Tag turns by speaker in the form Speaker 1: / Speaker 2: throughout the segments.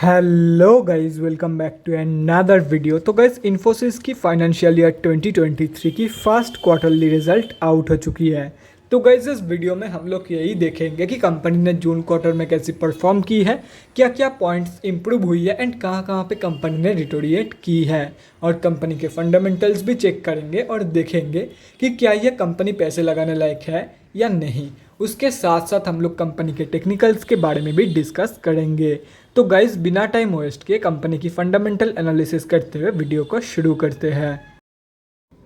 Speaker 1: Hello guys, welcome back to another video. तो guys, Infosys की financial year 2023 की first quarterly result out हो चुकी है। तो गाइस, इस वीडियो में हम लोग यही देखेंगे कि कंपनी ने जून क्वार्टर में कैसी परफॉर्म की है, क्या क्या पॉइंट्स इंप्रूव हुई है एंड कहाँ कहाँ पे कंपनी ने डिटोरिएट की है। और कंपनी के फंडामेंटल्स भी चेक करेंगे और देखेंगे कि क्या यह कंपनी पैसे लगाने लायक है या नहीं। उसके साथ साथ हम लोग कंपनी के टेक्निकल्स के बारे में भी डिस्कस करेंगे। तो गाइस, बिना टाइम वेस्ट किए कंपनी की फंडामेंटल एनालिसिस करते हुए वीडियो को शुरू करते हैं।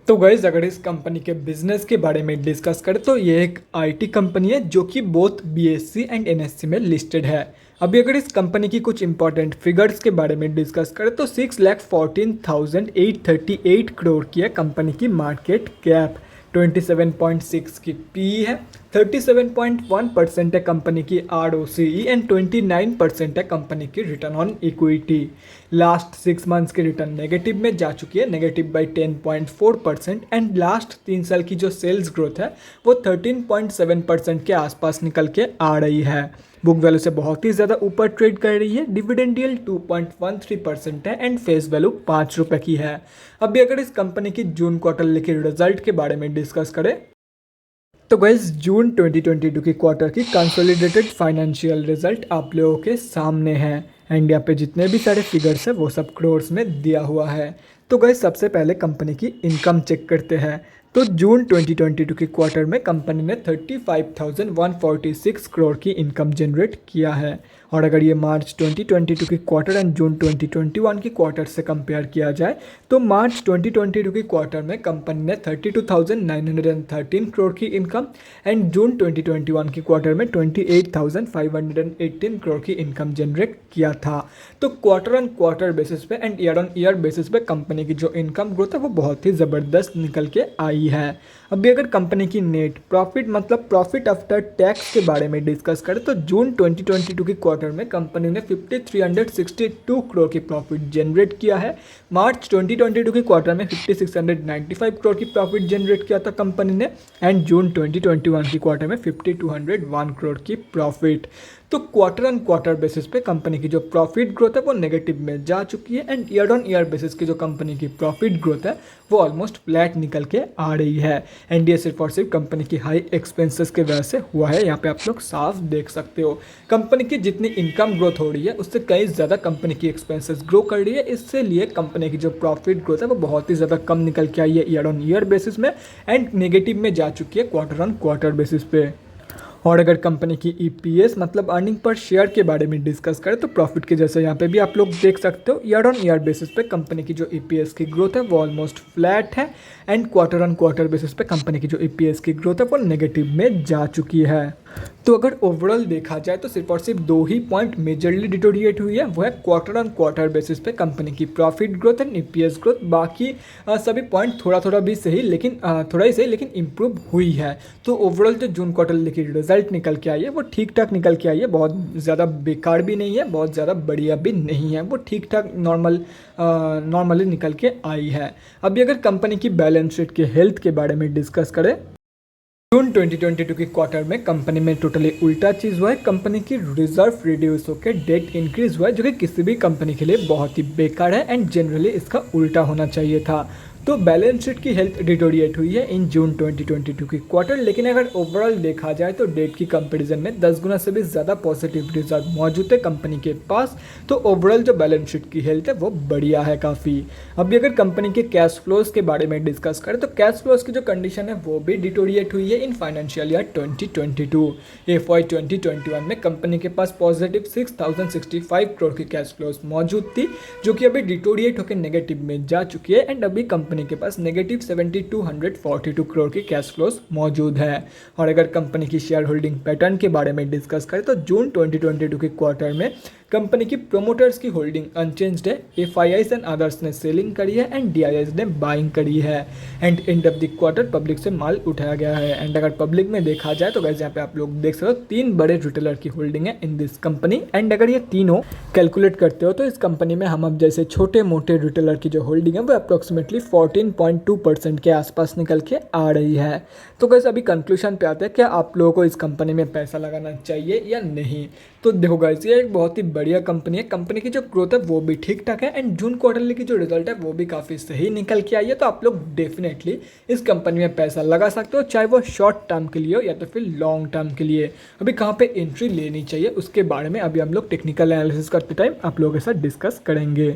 Speaker 1: तो गाइस, अगर इस कंपनी के बिजनेस के बारे में डिस्कस करें तो ये एक आईटी कंपनी है जो कि बोथ बीएससी एंड एनएससी में लिस्टेड है। अभी अगर इस कंपनी की कुछ इंपॉर्टेंट फिगर्स के बारे में डिस्कस करें तो 6,14,838 करोड़ की है कंपनी की मार्केट कैप, 27.6 की पी है, 37.1% है कंपनी की ROCE एंड 29% है कंपनी की return on equity. Last 6 months की रिटर्न नेगेटिव में जा चुकी है, नेगेटिव बाई 10.4%। एंड लास्ट 3 साल की जो सेल्स ग्रोथ है वो 13.7% के आसपास निकल के आ रही है। बुक वैल्यू से बहुत ही ज़्यादा ऊपर ट्रेड कर रही है। डिविडेंड यील्ड 2.13% है एंड फेस वैल्यू 5 रुपये की है। अभी अगर इस कंपनी की जून क्वार्टर के रिजल्ट के बारे में डिस्कस करें तो गाइस, जून 2022 की क्वार्टर की कंसोलिडेटेड फाइनेंशियल रिजल्ट आप लोगों के सामने है एंड यहाँ पे जितने भी सारे फिगर्स है वो सब करोर्स में दिया हुआ है। तो गाइस, सबसे पहले कंपनी की इनकम चेक करते हैं। तो जून 2022 की क्वार्टर में कंपनी ने 35,146 करोड़ की इनकम जनरेट किया है। और अगर ये मार्च 2022 की क्वार्टर एंड जून 2021 की क्वार्टर से कंपेयर किया जाए तो मार्च 2022 की क्वार्टर में कंपनी ने 32,913 करोड़ की इनकम एंड जून 2021 की क्वार्टर में 28,518 करोड़ की इनकम जनरेट किया था। तो क्वार्टर ऑन क्वार्टर बेसिस पे and year on year basis पे कंपनी की जो इनकम ग्रोथ है वो बहुत ही ज़बरदस्त निकल के आई है। अभी अगर कंपनी की नेट प्रॉफिट मतलब प्रॉफिट आफ्टर टैक्स के बारे में डिस्कस करें तो जून 2022 की क्वार्टर में कंपनी ने 5,362 करोड़ की प्रॉफिट जनरेट किया है। मार्च 2022 की क्वार्टर में 5,695 करोड़ की प्रॉफिट जनरेट किया था कंपनी ने एंड जून 2021 की क्वार्टर में 5,201 करोड़ की प्रॉफिट। तो क्वार्टर ऑन क्वार्टर बेसिस पे कंपनी की जो प्रॉफिट ग्रोथ है वो नेगेटिव में जा चुकी है and year on year basis की जो कंपनी की प्रॉफिट ग्रोथ है वो ऑलमोस्ट फ्लैट निकल के आ रही है। एंड ये सिर्फ और सिर्फ कंपनी की हाई एक्सपेंसेस के वजह से हुआ है। यहाँ पे आप लोग साफ देख सकते हो कंपनी की जितनी इनकम ग्रोथ हो रही है उससे कहीं ज़्यादा कंपनी की एक्सपेंसेस ग्रो कर रही है। इससे लिए कंपनी की जो प्रॉफिट ग्रोथ है वो बहुत ही ज़्यादा कम निकल के आई है ईयर ऑन ईयर बेसिस में एंड नेगेटिव में जा चुकी है क्वार्टर ऑन क्वार्टर बेसिस पे। और अगर कंपनी की ईपीएस मतलब अर्निंग पर शेयर के बारे में डिस्कस करें तो प्रॉफिट के जैसे यहाँ पे भी आप लोग देख सकते हो ईयर ऑन ईयर बेसिस पे कंपनी की जो ईपीएस की ग्रोथ है वो ऑलमोस्ट फ्लैट है and quarter on quarter basis पे कंपनी की जो ईपीएस की ग्रोथ है वो नेगेटिव में जा चुकी है। तो अगर ओवरऑल देखा जाए तो सिर्फ और सिर्फ दो ही पॉइंट मेजरली डिटोरिएट हुई है, वो है क्वार्टर ऑन क्वार्टर बेसिस पे कंपनी की profit growth and EPS growth. बाकी सभी पॉइंट थोड़ा थोड़ा भी सही लेकिन थोड़ा ही सही लेकिन इंप्रूव हुई है। तो ओवरऑल जो जून क्वार्टर की रिजल्ट निकल के आई है वो ठीक ठाक निकल के आई है, बहुत ज़्यादा बेकार भी नहीं है, बहुत ज़्यादा बढ़िया भी नहीं है, वो ठीक ठाक नॉर्मली निकल के आई है। अभी अगर कंपनी की बैलेंस शीट के हेल्थ के बारे में डिस्कस करें जून 2022 की क्वार्टर में कंपनी में टोटली उल्टा चीज़ हुआ है। कंपनी की रिजर्व रिड्यूस होकर डेट इंक्रीज हुआ है जो कि किसी भी कंपनी के लिए बहुत ही बेकार है एंड जनरली इसका उल्टा होना चाहिए था। तो बैलेंस शीट की हेल्थ डिटोरिएट हुई है इन जून 2022 की क्वार्टर, लेकिन अगर ओवरऑल देखा जाए तो डेट की कंपैरिजन में 10 गुना से भी ज़्यादा पॉजिटिव रिजल्ट मौजूद है कंपनी के पास। तो ओवरऑल जो बैलेंस शीट की हेल्थ है वो बढ़िया है काफ़ी। अभी अगर कंपनी के कैश फ्लोज के बारे में डिस्कस करें तो कैश फ्लोज की जो कंडीशन है वो भी डिटोरिएट हुई है इन फाइनेंशियल ईयर 2022। FY 2021 में कंपनी के पास पॉजिटिव 6,065 करोड़ की कैश फ्लोज मौजूद थी जो कि अभी डिटोरिएट होकर नेगेटिव में जा चुकी है एंड अभी कंपनी के पास नेगेटिव 7,242 करोड़ की कैश फ्लोज मौजूद है। और अगर कंपनी की शेयर होल्डिंग पैटर्न के बारे में डिस्कस करें तो जून 2022 के क्वार्टर में कंपनी की प्रोमोटर्स की होल्डिंग अनचेंज्ड है। FIIs एंड अदर्स ने सेलिंग करी है एंड DIIs ने बाइंग करी है and end of the quarter public से माल उठाया गया है। एंड अगर पब्लिक में देखा जाए तो गाइस यहाँ पे आप लोग देख सकते हो 3 बड़े रिटेलर की होल्डिंग है इन दिस कंपनी एंड अगर ये तीनों कैलकुलेट करते हो तो इस कंपनी में हम अब जैसे छोटे मोटे रिटेलर की जो होल्डिंग है वो अप्रोक्सीमेटली 14.2% के आसपास निकल के आ रही है। तो गाइस, अभी कंक्लूजन पे आते हैं क्या आप लोगों को इस कंपनी में पैसा लगाना चाहिए या नहीं। तो देखो गाइस, ये एक बहुत ही बढ़िया कंपनी है, कंपनी की जो ग्रोथ है वो भी ठीक ठाक है एंड जून क्वार्टरली की जो रिजल्ट है वो भी काफ़ी सही निकल के आई है। तो आप लोग डेफिनेटली इस कंपनी में पैसा लगा सकते हो, चाहे वो शॉर्ट टर्म के लिए हो या तो फिर लॉन्ग टर्म के लिए। अभी कहाँ पे एंट्री लेनी चाहिए उसके बारे में अभी हम लोग टेक्निकल एनालिसिस करते टाइम आप लोगों के साथ डिस्कस करेंगे।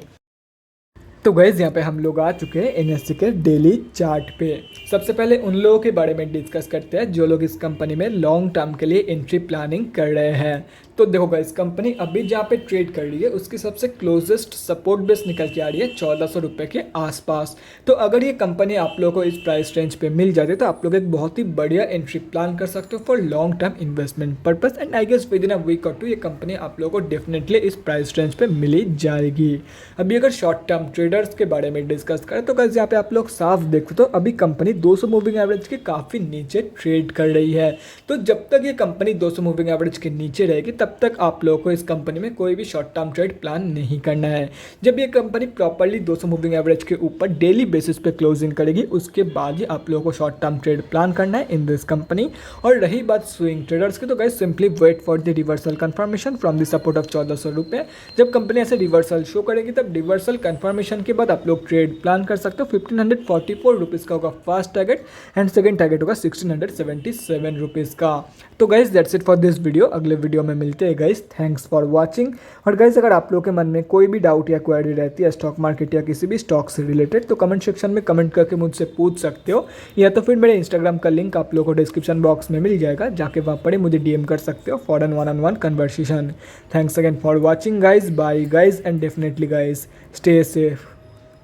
Speaker 1: तो गैस यहाँ पे हम लोग आ चुके हैं एनएससी के डेली चार्ट पे। सबसे पहले उन लोगों के बारे में डिस्कस करते हैं जो लोग इस कंपनी में लॉन्ग टर्म के लिए एंट्री प्लानिंग कर रहे हैं। तो देखो गाइस, कंपनी अभी जहाँ पे ट्रेड कर रही है उसकी सबसे क्लोजेस्ट सपोर्ट बेस निकल के आ रही है 1400 रुपये के आसपास। तो अगर ये कंपनी आप लोगों को इस प्राइस रेंज पे मिल जाती है तो आप लोग एक बहुत ही बढ़िया एंट्री प्लान कर सकते हो for long term investment purpose and I guess with in a week और टू ये कंपनी आप लोगों को डेफिनेटली इस प्राइस रेंज पे मिली जाएगी। अभी अगर शॉर्ट टर्म ट्रेडर्स के बारे में डिस्कस करें तो गाइस यहाँ पे आप लोग साफ देखो तो अभी कंपनी 200 मूविंग एवरेज के काफ़ी नीचे ट्रेड कर रही है। तो जब तक ये कंपनी 200 मूविंग एवरेज के नीचे रहेगी तब तक आप लोगों को इस कंपनी में कोई भी शॉर्ट टर्म ट्रेड प्लान नहीं करना है। जब ये कंपनी प्रॉपरली 200 मूविंग एवरेज के ऊपर डेली बेसिस पे क्लोजिंग करेगी उसके बाद ही आप लोगों को शॉर्ट टर्म ट्रेड प्लान करना है इन दिस कंपनी। और रही बात स्विंग ट्रेडर्स की तो guys simply wait for the reversal confirmation from the support of 1400 रुपये। जब कंपनी ऐसे रिवर्सल शो करेगी तब रिवर्सल कंफर्मेशन के बाद आप लोग ट्रेड प्लान कर सकते हो। 1544 रुपीज़ का होगा first target and second target होगा 1677 रुपीज़ का। तो guys that's it for this video. अगले वीडियो में मिलते हैं गाइस। Thanks for watching. और गाइस अगर आप लोगों के मन में कोई भी डाउट या क्वेरी रहती है स्टॉक मार्केट या किसी भी स्टॉक से रिलेटेड तो कमेंट सेक्शन में कमेंट करके मुझसे पूछ सकते हो, या तो फिर मेरे इंस्टाग्राम का लिंक आप लोगों को डिस्क्रिप्शन बॉक्स में मिल जाएगा, जाके वहाँ पर मुझे डीएम कर सकते हो for an one on one conversation. Thanks again for watching guys, bye guys and definitely guys stay safe.